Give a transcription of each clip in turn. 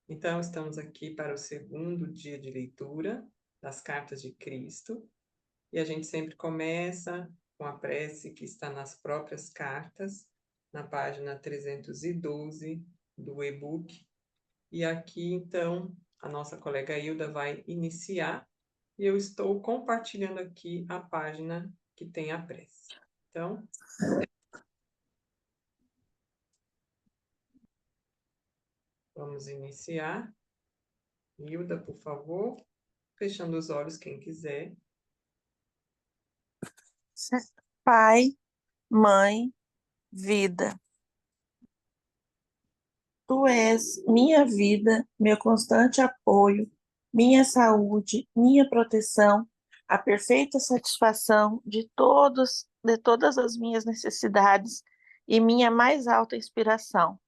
Então, estamos aqui para o segundo dia de leitura das Cartas de Cristo, e a gente sempre começa com a prece que está nas próprias cartas, na página 312 do e-book. E aqui, então, a nossa colega Hilda vai iniciar, e eu estou compartilhando aqui a página que tem a prece. Então, vamos iniciar. Hilda, por favor, fechando os olhos, quem quiser. Pai, mãe, vida. Tu és minha vida, meu constante apoio, minha saúde, minha proteção, a perfeita satisfação de todas as minhas necessidades e minha mais alta inspiração.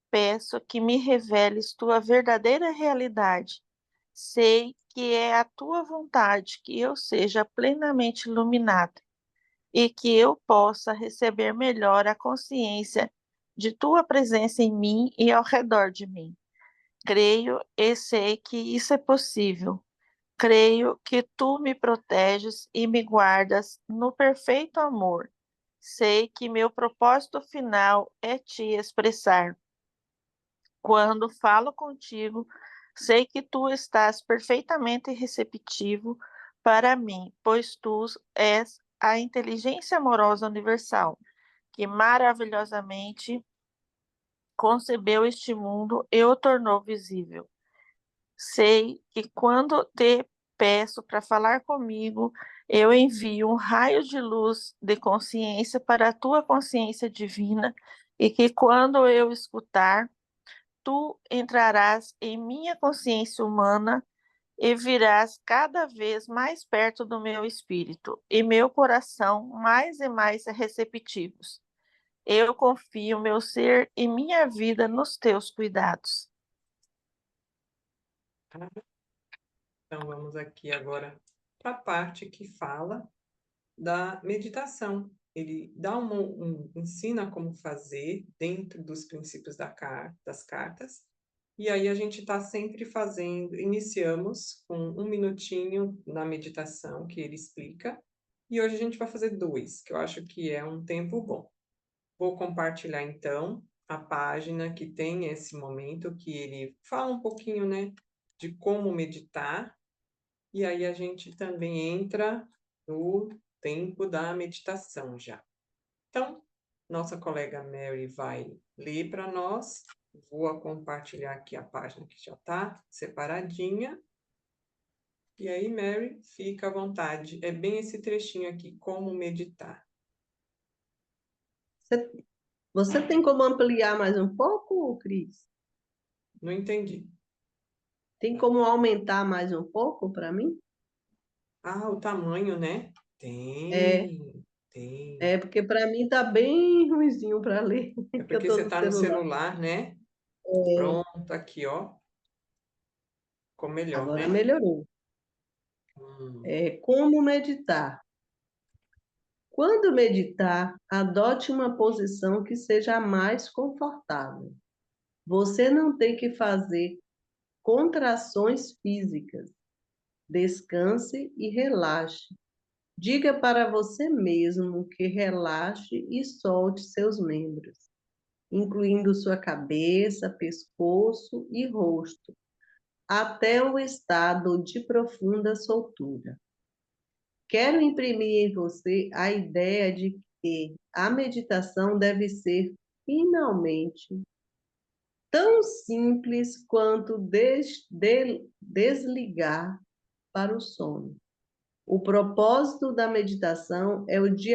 Peço que me reveles tua verdadeira realidade. Sei que é a tua vontade que eu seja plenamente iluminada e que eu possa receber melhor a consciência de tua presença em mim e ao redor de mim. Creio e sei que isso é possível. Creio que tu me proteges e me guardas no perfeito amor. Sei que meu propósito final é te expressar. Quando falo contigo, sei que tu estás perfeitamente receptivo para mim, pois tu és a inteligência amorosa universal, que maravilhosamente concebeu este mundo e o tornou visível. Sei que quando te peço para falar comigo, eu envio um raio de luz de consciência para a tua consciência divina, e que quando eu escutar, tu entrarás em minha consciência humana e virás cada vez mais perto do meu espírito, e meu coração mais e mais receptivos. Eu confio meu ser e minha vida nos teus cuidados. Então, vamos aqui agora para a parte que fala da meditação. Ele dá ensina como fazer dentro dos princípios das cartas. E aí a gente está sempre fazendo, iniciamos com 1 minutinho na meditação que ele explica, e hoje a gente vai fazer 2, que eu acho que é um tempo bom. Vou compartilhar então a página que tem esse momento que ele fala um pouquinho, né, de como meditar, e aí a gente também entra no tempo da meditação já. Então, nossa colega Mary vai ler para nós. Vou compartilhar aqui a página que já está separadinha. E aí, Mary, fica à vontade. É bem esse trechinho aqui, como meditar. Você, você tem como ampliar mais um pouco, Cris? Não entendi. Tem como aumentar mais um pouco para mim? Ah, o tamanho, né? É, Tem. porque para mim tá bem ruinzinho para ler, É que eu porque tô você no está no celular. celular, né? É, Pronto, aqui, ó. Ficou melhor, agora né? melhorou. Hum. Como meditar? Quando meditar, adote uma posição que seja a mais confortável. Você não tem que fazer contrações físicas. Descanse e relaxe. Diga para você mesmo que relaxe e solte seus membros, incluindo sua cabeça, pescoço e rosto, até o estado de profunda soltura. Quero imprimir em você a ideia de que a meditação deve ser, finalmente, tão simples quanto desligar para o sono. O propósito da meditação é o de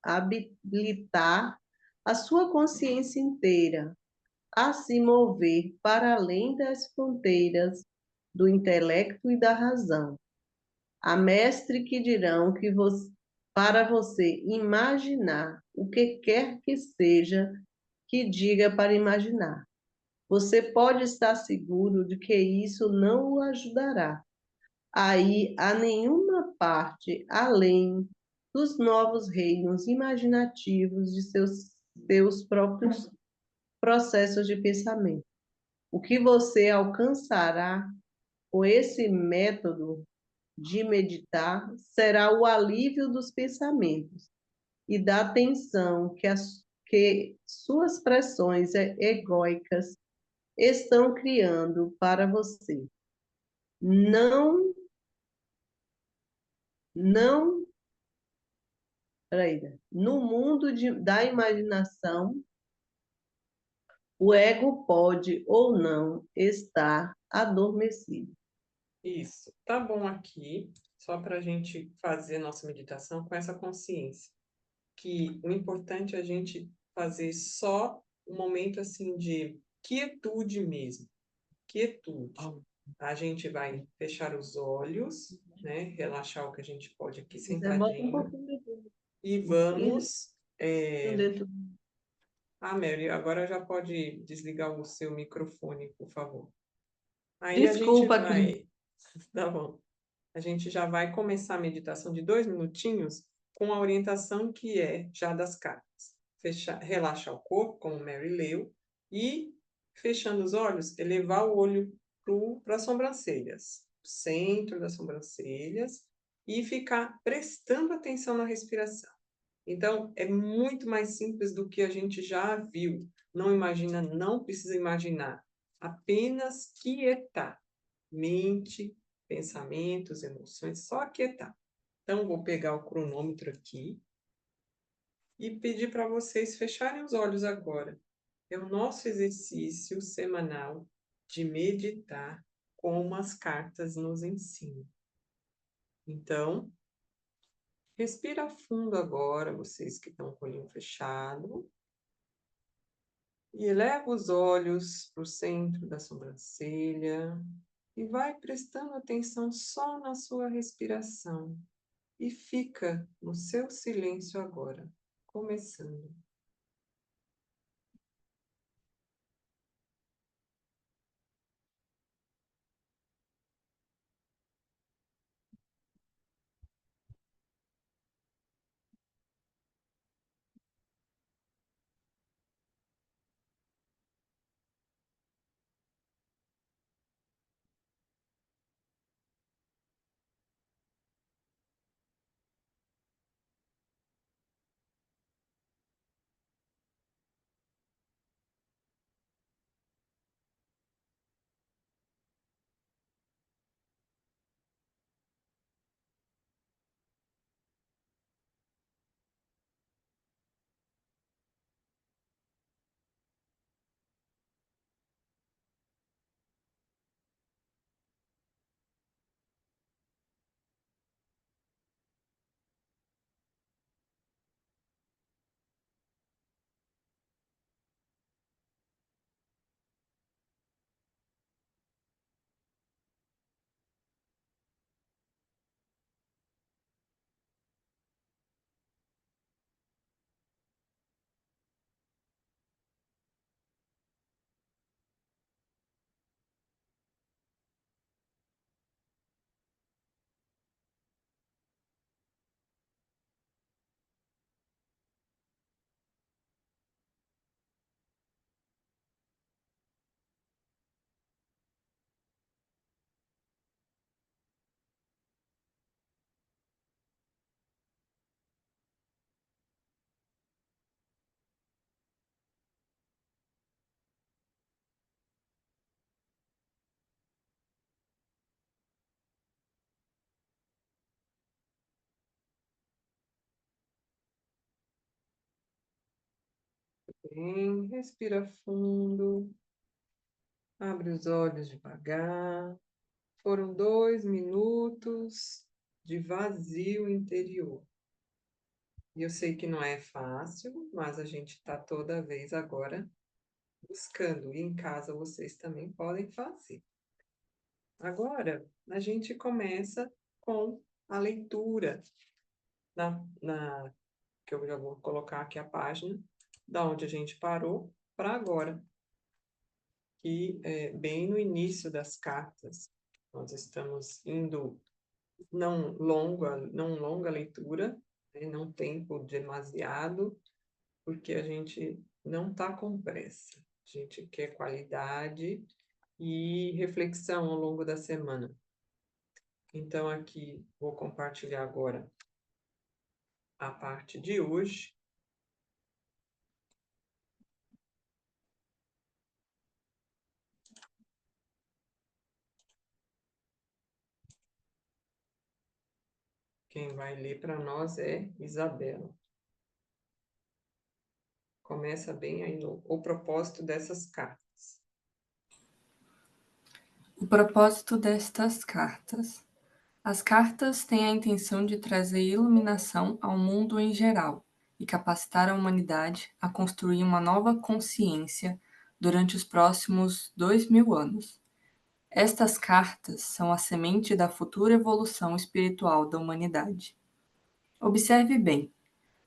habilitar a sua consciência inteira a se mover para além das fronteiras do intelecto e da razão. Há mestres que dirão que para você imaginar o que quer que seja que diga para imaginar. Você pode estar seguro de que isso não o ajudará a ir a nenhuma parte além dos novos reinos imaginativos de seus próprios processos de pensamento. O que você alcançará com esse método de meditar será o alívio dos pensamentos e da tensão que suas pressões egóicas estão criando para você. Não, não, peraí, no mundo da imaginação, o ego pode ou não estar adormecido. Isso. Tá bom aqui, só para a gente fazer nossa meditação com essa consciência. Que o importante é a gente fazer só um momento assim de quietude mesmo. Quietude. A gente vai fechar os olhos, né? Relaxar o que a gente pode aqui Bota um sentadinho. pouquinho E vamos. dentro. Mary, agora já pode desligar o seu microfone, por favor. Aí a gente Desculpa aqui. vai. Tá bom. A gente já vai começar a meditação de 2 minutinhos com a orientação que é já das cartas. Relaxar o corpo, como Mary leu, e, fechando os olhos, elevar o olho para as sobrancelhas, centro das sobrancelhas, e ficar prestando atenção na respiração. Então, é muito mais simples do que a gente já viu. Não imagina, não precisa imaginar. Apenas quietar mente, pensamentos, emoções, só aquietar. Então, vou pegar o cronômetro aqui e pedir para vocês fecharem os olhos agora. É o nosso exercício semanal de meditar como as cartas nos ensinam. Então, respira fundo agora, vocês que estão com o olhinho fechado. E eleva os olhos para o centro da sobrancelha e vai prestando atenção só na sua respiração. E fica no seu silêncio agora, começando. Bem, respira fundo, abre os olhos devagar. Foram 2 minutos de vazio interior. E eu sei que não é fácil, mas a gente está toda vez agora buscando. E em casa vocês também podem fazer. Agora, a gente começa com a leitura, que eu já vou colocar aqui a página, da onde a gente parou para agora, que é bem no início das cartas. Nós estamos indo não longa leitura, né, não tempo demasiado, porque a gente não está com pressa. A gente quer qualidade e reflexão ao longo da semana. Então, aqui, vou compartilhar agora a parte de hoje. Quem vai ler para nós é Isabela. Começa bem aí o propósito dessas cartas. O propósito destas cartas. As cartas têm a intenção de trazer iluminação ao mundo em geral e capacitar a humanidade a construir uma nova consciência durante os próximos 2000 anos. Estas cartas são a semente da futura evolução espiritual da humanidade. Observe bem.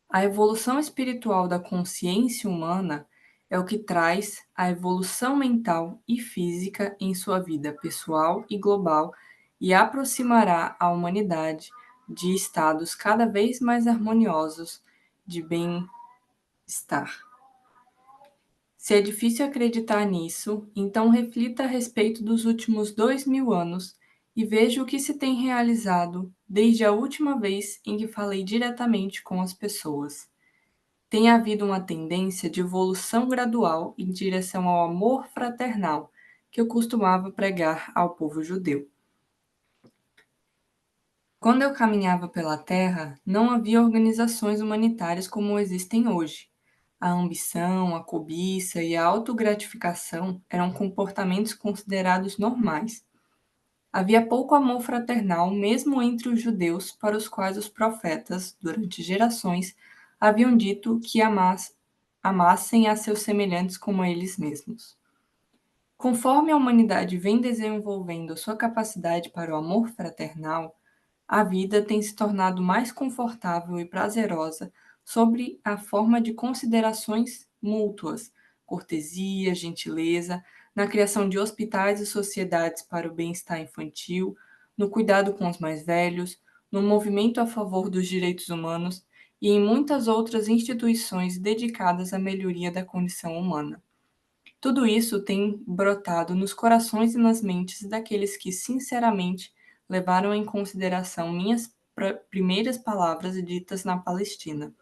A evolução espiritual da consciência humana é o que traz a evolução mental e física em sua vida pessoal e global e aproximará a humanidade de estados cada vez mais harmoniosos de bem-estar. Se é difícil acreditar nisso, então reflita a respeito dos últimos 2000 anos e veja o que se tem realizado desde a última vez em que falei diretamente com as pessoas. Tem havido uma tendência de evolução gradual em direção ao amor fraternal que eu costumava pregar ao povo judeu. Quando eu caminhava pela Terra, não havia organizações humanitárias como existem hoje. A ambição, a cobiça e a autogratificação eram comportamentos considerados normais. Havia pouco amor fraternal, mesmo entre os judeus, para os quais os profetas, durante gerações, haviam dito que amassem a seus semelhantes como a eles mesmos. Conforme a humanidade vem desenvolvendo sua capacidade para o amor fraternal, a vida tem se tornado mais confortável e prazerosa sobre a forma de considerações mútuas, cortesia, gentileza, na criação de hospitais e sociedades para o bem-estar infantil, no cuidado com os mais velhos, no movimento a favor dos direitos humanos e em muitas outras instituições dedicadas à melhoria da condição humana. Tudo isso tem brotado nos corações e nas mentes daqueles que, sinceramente, levaram em consideração minhas primeiras palavras ditas na Palestina,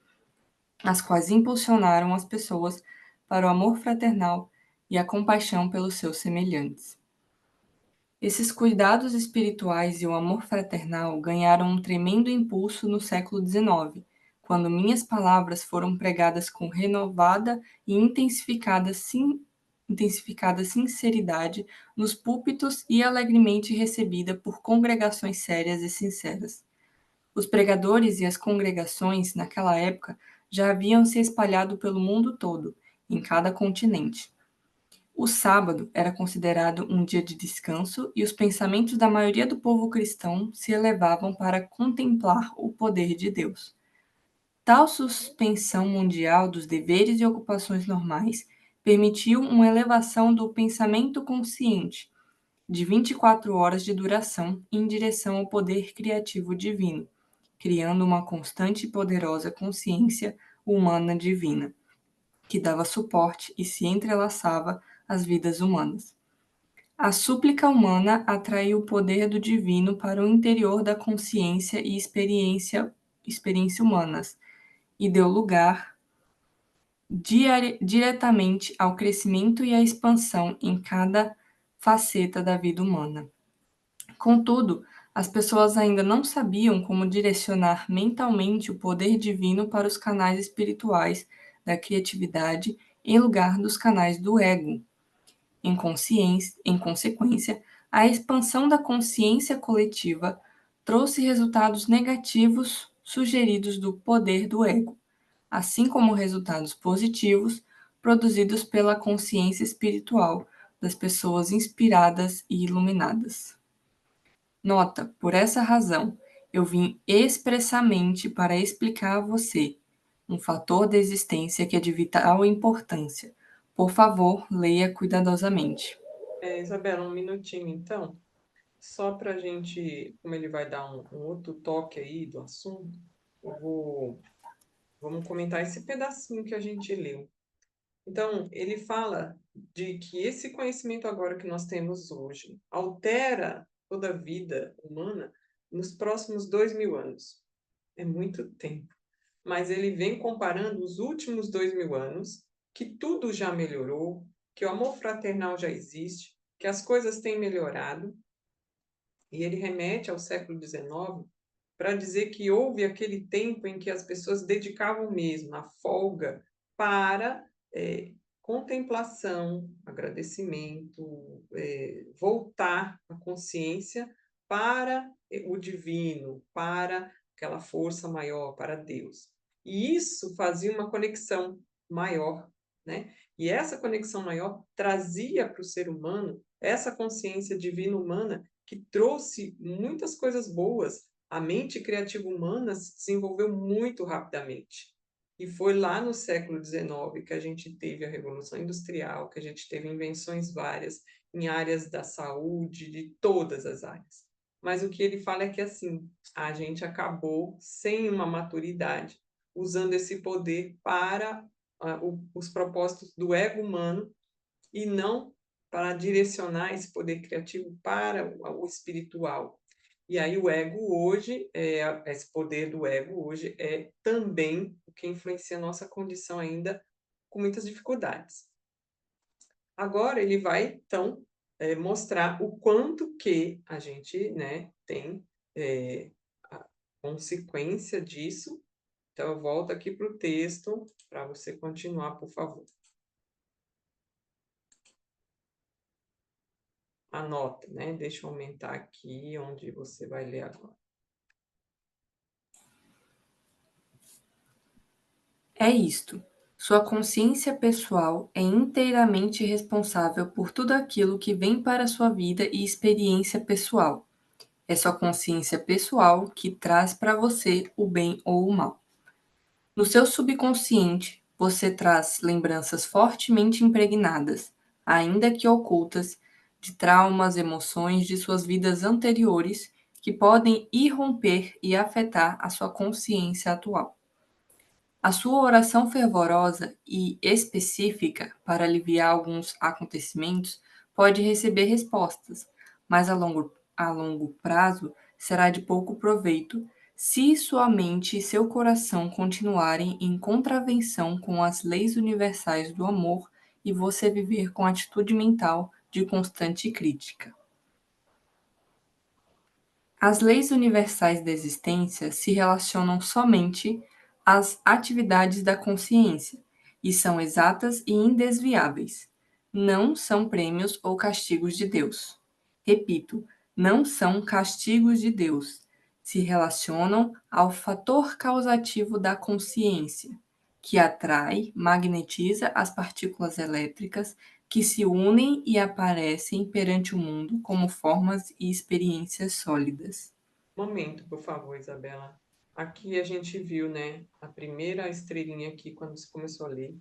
as quais impulsionaram as pessoas para o amor fraternal e a compaixão pelos seus semelhantes. Esses cuidados espirituais e o amor fraternal ganharam um tremendo impulso no século XIX, quando minhas palavras foram pregadas com renovada e intensificada sinceridade nos púlpitos e alegremente recebida por congregações sérias e sinceras. Os pregadores e as congregações, naquela época, já haviam se espalhado pelo mundo todo, em cada continente. O sábado era considerado um dia de descanso e os pensamentos da maioria do povo cristão se elevavam para contemplar o poder de Deus. Tal suspensão mundial dos deveres e ocupações normais permitiu uma elevação do pensamento consciente, de 24 horas de duração, em direção ao poder criativo divino, criando uma constante e poderosa consciência humana divina, que dava suporte e se entrelaçava às vidas humanas. A súplica humana atraiu o poder do divino para o interior da consciência e experiência humanas, e deu lugar diretamente ao crescimento e à expansão em cada faceta da vida humana. Contudo, as pessoas ainda não sabiam como direcionar mentalmente o poder divino para os canais espirituais da criatividade em lugar dos canais do ego. Em consequência, a expansão da consciência coletiva trouxe resultados negativos sugeridos do poder do ego, assim como resultados positivos produzidos pela consciência espiritual das pessoas inspiradas e iluminadas. Nota, por essa razão, eu vim expressamente para explicar a você um fator da existência que é de vital importância. Por favor, leia cuidadosamente. Isabela, um minutinho, então. Só para a gente, como ele vai dar um outro toque aí do assunto, vamos comentar esse pedacinho que a gente leu. Então, ele fala de que esse conhecimento agora que nós temos hoje altera toda a vida humana nos próximos 2000 anos. É muito tempo. Mas ele vem comparando os últimos 2000 anos, que tudo já melhorou, que o amor fraternal já existe, que as coisas têm melhorado, e ele remete ao século XIX para dizer que houve aquele tempo em que as pessoas dedicavam mesmo a folga para contemplação, agradecimento, voltar a consciência para o divino, para aquela força maior, para Deus. E isso fazia uma conexão maior, né? E essa conexão maior trazia para o ser humano essa consciência divina humana que trouxe muitas coisas boas. A mente criativa humana se desenvolveu muito rapidamente. E foi lá no século XIX que a gente teve a Revolução Industrial, que a gente teve invenções várias em áreas da saúde, de todas as áreas. Mas o que ele fala é que, assim, a gente acabou sem uma maturidade, usando esse poder para os propósitos do ego humano e não para direcionar esse poder criativo para o espiritual. E aí o ego hoje, esse poder do ego hoje é também o que influencia a nossa condição ainda com muitas dificuldades. Agora ele vai, então, mostrar o quanto que a gente, né, tem a consequência disso. Então eu volto aqui para o texto para você continuar, por favor. Anota, né? Deixa eu aumentar aqui onde você vai ler agora. É isto. Sua consciência pessoal é inteiramente responsável por tudo aquilo que vem para sua vida e experiência pessoal. É sua consciência pessoal que traz para você o bem ou o mal. No seu subconsciente, você traz lembranças fortemente impregnadas, ainda que ocultas, de traumas, emoções de suas vidas anteriores que podem irromper e afetar a sua consciência atual. A sua oração fervorosa e específica para aliviar alguns acontecimentos pode receber respostas, mas a longo prazo será de pouco proveito se sua mente e seu coração continuarem em contravenção com as leis universais do amor e você viver com atitude mental de constante crítica. As leis universais da existência se relacionam somente às atividades da consciência e são exatas e indesviáveis. Não são prêmios ou castigos de Deus. Repito, não são castigos de Deus. Se relacionam ao fator causativo da consciência, que atrai, magnetiza as partículas elétricas que se unem e aparecem perante o mundo como formas e experiências sólidas. Momento, por favor, Isabela. Aqui a gente viu, né, a primeira estrelinha aqui, quando você começou a ler,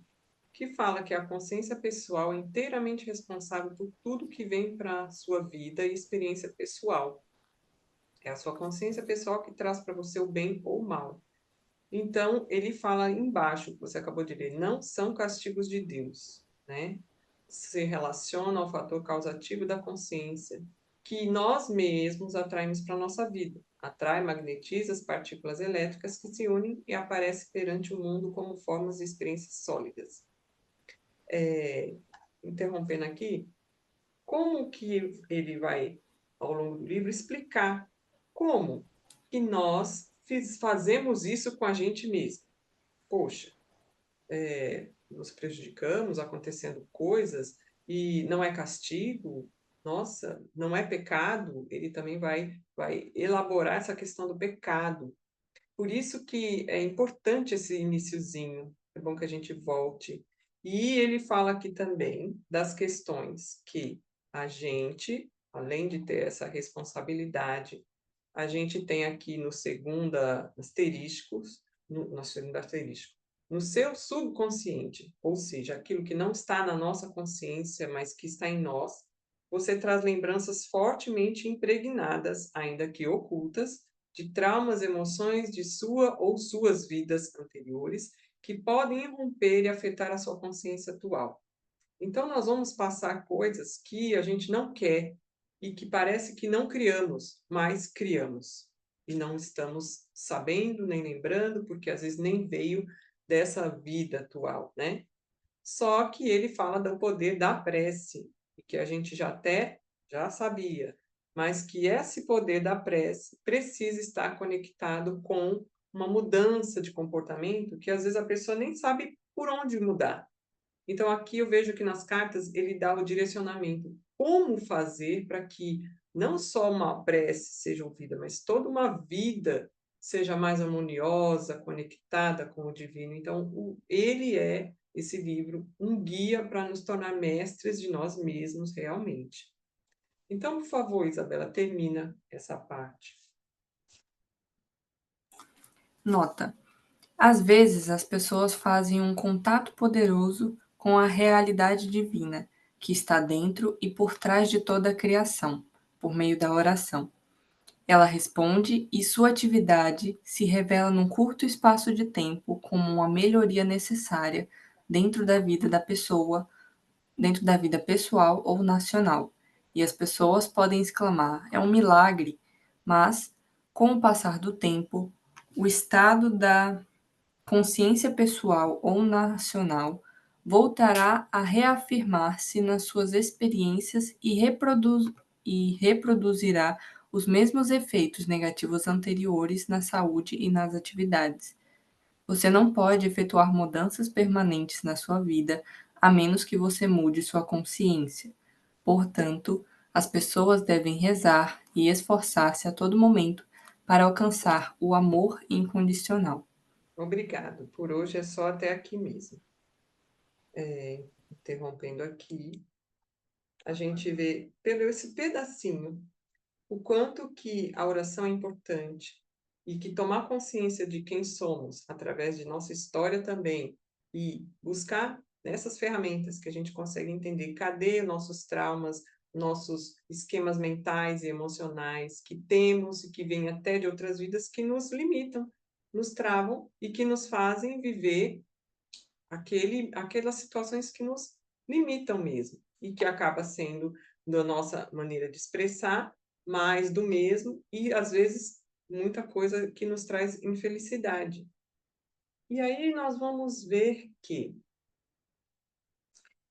que fala que a consciência pessoal é inteiramente responsável por tudo que vem para a sua vida e experiência pessoal. É a sua consciência pessoal que traz para você o bem ou o mal. Então, ele fala embaixo, que você acabou de ler, não são castigos de Deus, né? Se relaciona ao fator causativo da consciência, que nós mesmos atraímos para a nossa vida. Atrai, magnetiza as partículas elétricas que se unem e aparecem perante o mundo como formas de experiências sólidas. Interrompendo aqui, como que ele vai, ao longo do livro, explicar como que nós fazemos isso com a gente mesmo? Poxa, nos prejudicamos, acontecendo coisas, e não é castigo, nossa, não é pecado, ele também vai elaborar essa questão do pecado. Por isso que é importante esse iniciozinho, é bom que a gente volte. E ele fala aqui também das questões que a gente, além de ter essa responsabilidade, a gente tem aqui no segundo asterisco, no seu subconsciente, ou seja, aquilo que não está na nossa consciência, mas que está em nós, você traz lembranças fortemente impregnadas, ainda que ocultas, de traumas, emoções de sua ou suas vidas anteriores, que podem irromper e afetar a sua consciência atual. Então, nós vamos passar coisas que a gente não quer e que parece que não criamos, mas criamos. E não estamos sabendo, nem lembrando, porque às vezes nem veio dessa vida atual, né? Só que ele fala do poder da prece, que a gente já sabia, mas que esse poder da prece precisa estar conectado com uma mudança de comportamento que às vezes a pessoa nem sabe por onde mudar. Então, aqui eu vejo que nas cartas ele dá o direcionamento. Como fazer para que não só uma prece seja ouvida, mas toda uma vida seja mais harmoniosa, conectada com o divino. Então, ele é, esse livro, um guia para nos tornar mestres de nós mesmos realmente. Então, por favor, Isabela, termina essa parte. Nota: às vezes as pessoas fazem um contato poderoso com a realidade divina, que está dentro e por trás de toda a criação, por meio da oração. Ela responde e sua atividade se revela num curto espaço de tempo como uma melhoria necessária dentro da vida da pessoa, dentro da vida pessoal ou nacional. E as pessoas podem exclamar: é um milagre, mas, com o passar do tempo, o estado da consciência pessoal ou nacional voltará a reafirmar-se nas suas experiências e reproduzirá os mesmos efeitos negativos anteriores na saúde e nas atividades. Você não pode efetuar mudanças permanentes na sua vida a menos que você mude sua consciência. Portanto, as pessoas devem rezar e esforçar-se a todo momento para alcançar o amor incondicional. Obrigado. Por hoje é só até aqui mesmo. Interrompendo aqui, a gente vê pelo esse pedacinho o quanto que a oração é importante e que tomar consciência de quem somos através de nossa história também e buscar nessas ferramentas que a gente consegue entender cadê nossos traumas, nossos esquemas mentais e emocionais que temos e que vêm até de outras vidas que nos limitam, nos travam e que nos fazem viver aquelas situações que nos limitam mesmo e que acaba sendo da nossa maneira de expressar mais do mesmo e às vezes muita coisa que nos traz infelicidade. E aí nós vamos ver que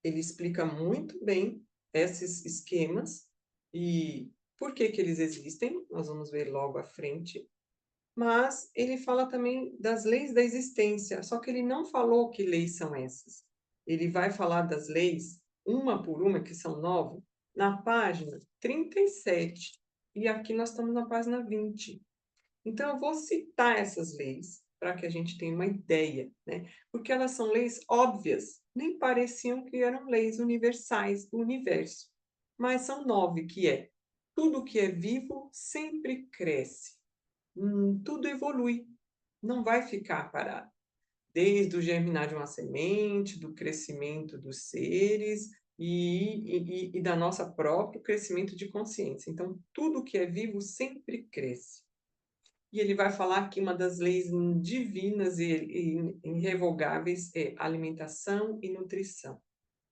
ele explica muito bem esses esquemas e por que que eles existem, nós vamos ver logo à frente. Mas ele fala também das leis da existência, só que ele não falou que leis são essas. Ele vai falar das leis, uma por uma, que são 9, na página 37. E aqui nós estamos na página 20. Então, eu vou citar essas leis para que a gente tenha uma ideia, né? Porque elas são leis óbvias, nem pareciam que eram leis universais do universo. Mas são 9, que é: tudo que é vivo sempre cresce. Tudo evolui, não vai ficar parado. Desde o germinar de uma semente, do crescimento dos seres e da nossa próprio crescimento de consciência. Então, tudo que é vivo sempre cresce. E ele vai falar que uma das leis divinas e irrevogáveis é alimentação e nutrição.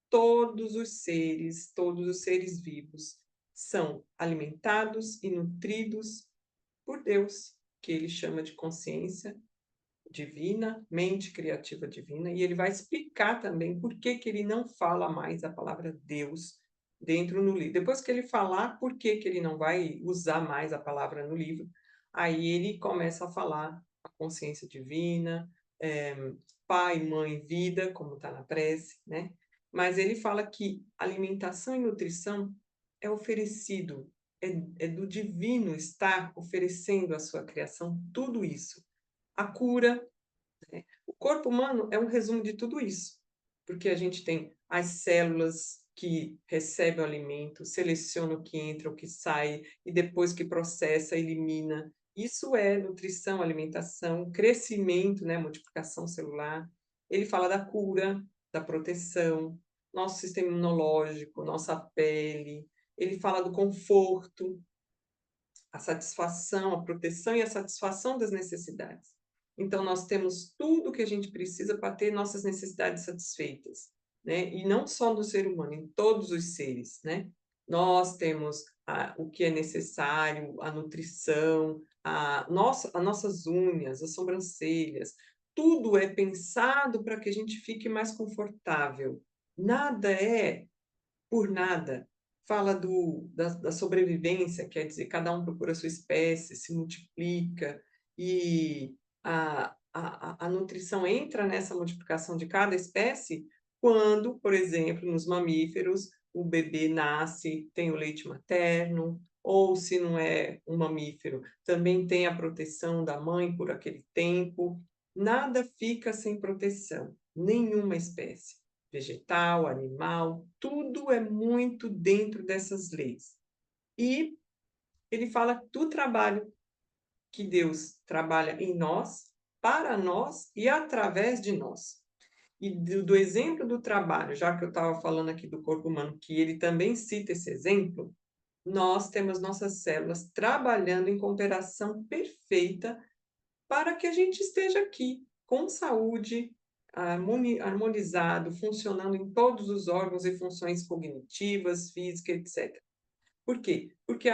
Todos os seres vivos são alimentados e nutridos por Deus, que ele chama de consciência divina, mente criativa divina, e ele vai explicar também por que que ele não fala mais a palavra Deus dentro no livro. Depois que ele falar por que que ele não vai usar mais a palavra no livro, aí ele começa a falar a consciência divina, pai, mãe, vida, como está na prece, né? Mas ele fala que alimentação e nutrição é oferecido, é do divino estar oferecendo à sua criação tudo isso. A cura, né? O corpo humano é um resumo de tudo isso, porque a gente tem as células que recebem o alimento, seleciona o que entra, o que sai, e depois que processa, elimina. Isso é nutrição, alimentação, crescimento, né? Multiplicação celular. Ele fala da cura, da proteção, nosso sistema imunológico, nossa pele. Ele fala do conforto, a satisfação, a proteção e a satisfação das necessidades. Então, nós temos tudo o que a gente precisa para ter nossas necessidades satisfeitas. né? E não só no ser humano, em todos os seres, né? Nós temos o que é necessário, a nutrição, as nossas unhas, as sobrancelhas, tudo é pensado para que a gente fique mais confortável. Nada é por nada. Fala da sobrevivência, quer dizer, cada um procura a sua espécie, se multiplica, e a nutrição entra nessa multiplicação de cada espécie quando, por exemplo, nos mamíferos, o bebê nasce, tem o leite materno, ou se não é um mamífero, também tem a proteção da mãe por aquele tempo. Nada fica sem proteção, nenhuma espécie vegetal, animal, tudo é muito dentro dessas leis. E ele fala do trabalho que Deus trabalha em nós, para nós e através de nós. E do exemplo do trabalho, já que eu estava falando aqui do corpo humano, que ele também cita esse exemplo, nós temos nossas células trabalhando em cooperação perfeita para que a gente esteja aqui com saúde, harmonizado, funcionando em todos os órgãos e funções cognitivas, físicas, etc. Por quê? Porque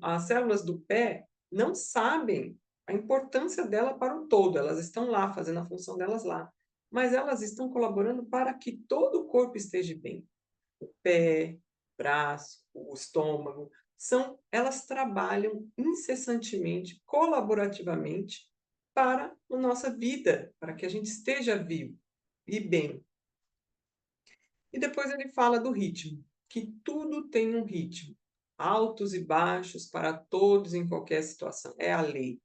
as células do pé não sabem a importância dela para o todo, elas estão lá, fazendo a função delas lá, mas elas estão colaborando para que todo o corpo esteja bem. O pé, o braço, o estômago, elas trabalham incessantemente, colaborativamente, para a nossa vida, para que a gente esteja vivo e bem. E depois ele fala do ritmo, que tudo tem um ritmo, altos e baixos para todos em qualquer situação, é a lei.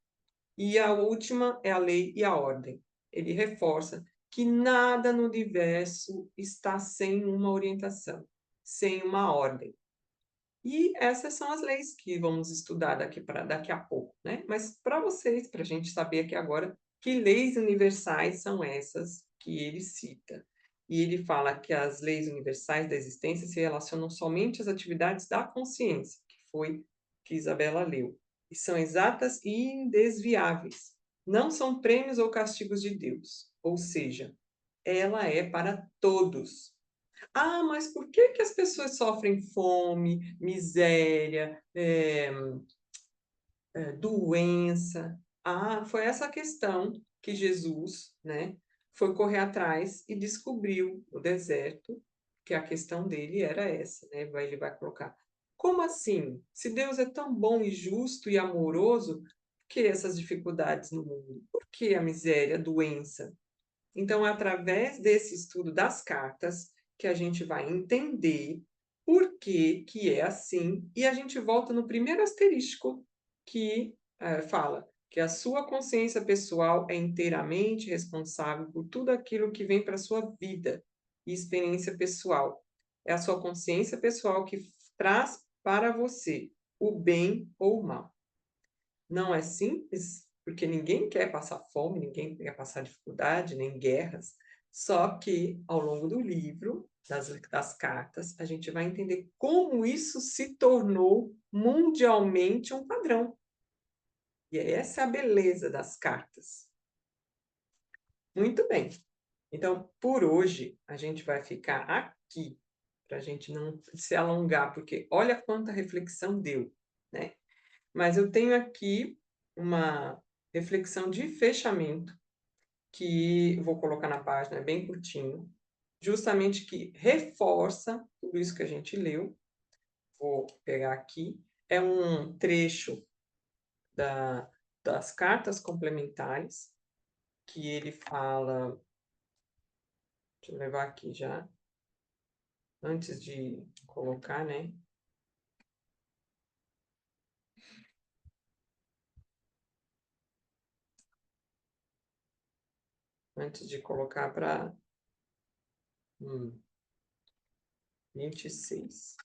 E a última é a lei e a ordem. Ele reforça que nada no universo está sem uma orientação, sem uma ordem. E essas são as leis que vamos estudar daqui a pouco, né? Mas para vocês, para a gente saber aqui agora, que leis universais são essas que ele cita. E ele fala que as leis universais da existência se relacionam somente às atividades da consciência, que foi que Isabela leu, e são exatas e indesviáveis. Não são prêmios ou castigos de Deus, ou seja, ela é para todos. Ah, mas por que que as pessoas sofrem fome, miséria, doença? Ah, foi essa questão que Jesus, né, foi correr atrás e descobriu no deserto que a questão dele era essa, né? Ele vai colocar. Como assim? Se Deus é tão bom e justo e amoroso, por que essas dificuldades no mundo? Por que a miséria, a doença? Então, é através desse estudo das cartas que a gente vai entender por que que é assim, e a gente volta no primeiro asterístico que fala que a sua consciência pessoal é inteiramente responsável por tudo aquilo que vem para a sua vida e experiência pessoal. É a sua consciência pessoal que traz para você o bem ou o mal. Não é simples, porque ninguém quer passar fome, ninguém quer passar dificuldade, nem guerras. Só que, ao longo do livro, das cartas, a gente vai entender como isso se tornou mundialmente um padrão. E essa é a beleza das cartas. Muito bem. Então, por hoje, a gente vai ficar aqui, para a gente não se alongar, porque olha quanta reflexão deu, né? Mas eu tenho aqui uma reflexão de fechamento que vou colocar na página, é bem curtinho, justamente que reforça tudo isso que a gente leu. Vou pegar aqui. É um trecho das cartas complementares, que ele fala. Deixa eu levar aqui já, antes de colocar, né? Antes de colocar para 26.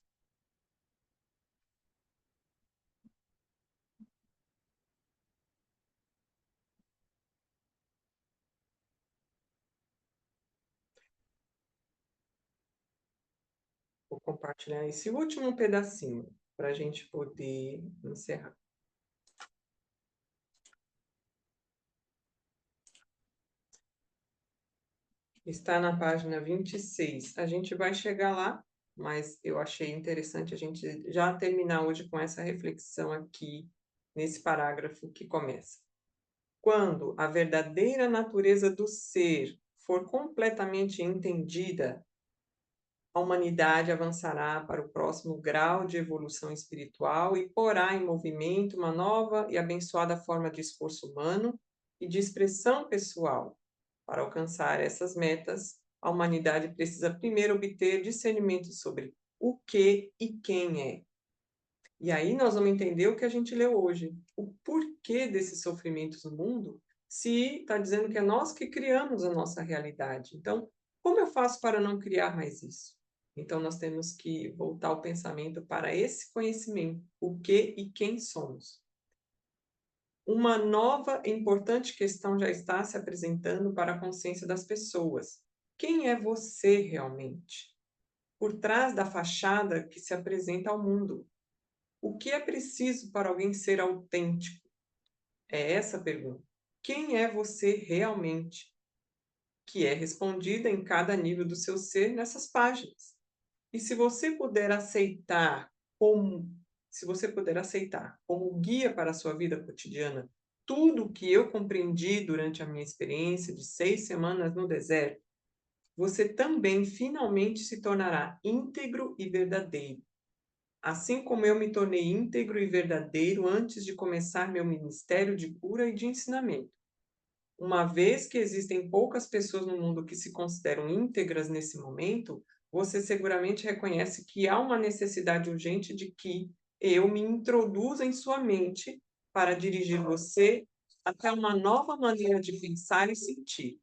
Vou compartilhar esse último pedacinho para a gente poder encerrar. Está na página 26. A gente vai chegar lá, mas eu achei interessante a gente já terminar hoje com essa reflexão aqui, nesse parágrafo que começa. Quando a verdadeira natureza do ser for completamente entendida, a humanidade avançará para o próximo grau de evolução espiritual e porá em movimento uma nova e abençoada forma de esforço humano e de expressão pessoal. Para alcançar essas metas, a humanidade precisa primeiro obter discernimento sobre o que e quem é. E aí nós vamos entender o que a gente leu hoje, o porquê desses sofrimentos no mundo, se está dizendo que é nós que criamos a nossa realidade. Então, como eu faço para não criar mais isso? Então, nós temos que voltar o pensamento para esse conhecimento, o que e quem somos. Uma nova e importante questão já está se apresentando para a consciência das pessoas. Quem é você realmente? Por trás da fachada que se apresenta ao mundo. O que é preciso para alguém ser autêntico? É essa a pergunta. Quem é você realmente? Que é respondida em cada nível do seu ser nessas páginas. E se você puder aceitar como guia para a sua vida cotidiana tudo o que eu compreendi durante a minha experiência de 6 semanas no deserto, você também finalmente se tornará íntegro e verdadeiro. Assim como eu me tornei íntegro e verdadeiro antes de começar meu ministério de cura e de ensinamento. Uma vez que existem poucas pessoas no mundo que se consideram íntegras nesse momento, você seguramente reconhece que há uma necessidade urgente de que eu me introduza em sua mente para dirigir você até uma nova maneira de pensar e sentir.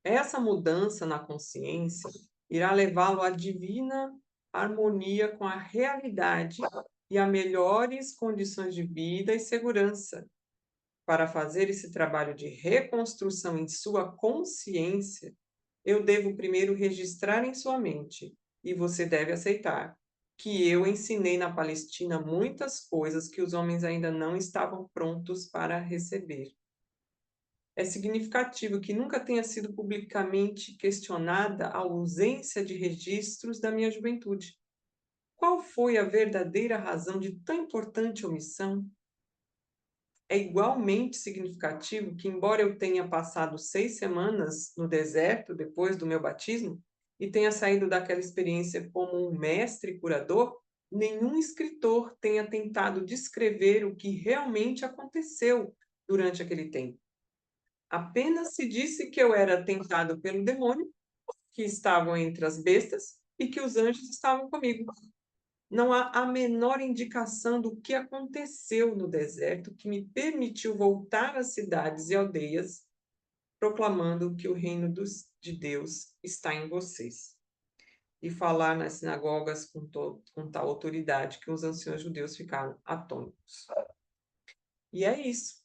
Essa mudança na consciência irá levá-lo à divina harmonia com a realidade e a melhores condições de vida e segurança. Para fazer esse trabalho de reconstrução em sua consciência, eu devo primeiro registrar em sua mente, e você deve aceitar, que eu ensinei na Palestina muitas coisas que os homens ainda não estavam prontos para receber. É significativo que nunca tenha sido publicamente questionada a ausência de registros da minha juventude. Qual foi a verdadeira razão de tão importante omissão? É igualmente significativo que, embora eu tenha passado 6 semanas no deserto depois do meu batismo e tenha saído daquela experiência como um mestre curador, nenhum escritor tenha tentado descrever o que realmente aconteceu durante aquele tempo. Apenas se disse que eu era tentado pelo demônio, que estavam entre as bestas e que os anjos estavam comigo. Não há a menor indicação do que aconteceu no deserto que me permitiu voltar às cidades e aldeias, proclamando que o reino de Deus está em vocês. E falar nas sinagogas com tal autoridade que os anciãos judeus ficaram atônitos. E é isso.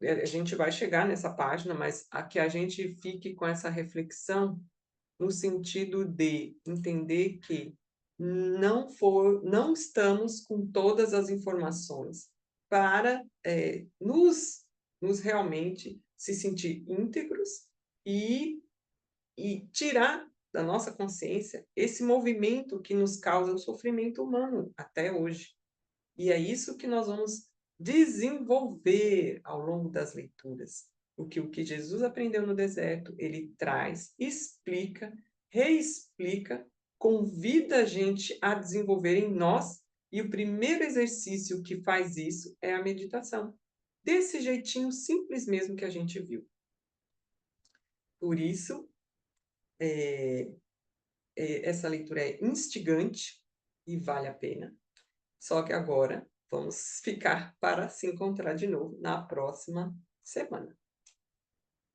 A gente vai chegar nessa página, mas que a gente fique com essa reflexão no sentido de entender que não estamos com todas as informações para nos realmente se sentir íntegros e tirar da nossa consciência esse movimento que nos causa o sofrimento humano até hoje. E é isso que nós vamos desenvolver ao longo das leituras. O que Jesus aprendeu no deserto, ele traz, explica, reexplica, convida a gente a desenvolver em nós, e o primeiro exercício que faz isso é a meditação. Desse jeitinho simples mesmo que a gente viu. Por isso, essa leitura é instigante e vale a pena. Só que agora vamos ficar para se encontrar de novo na próxima semana.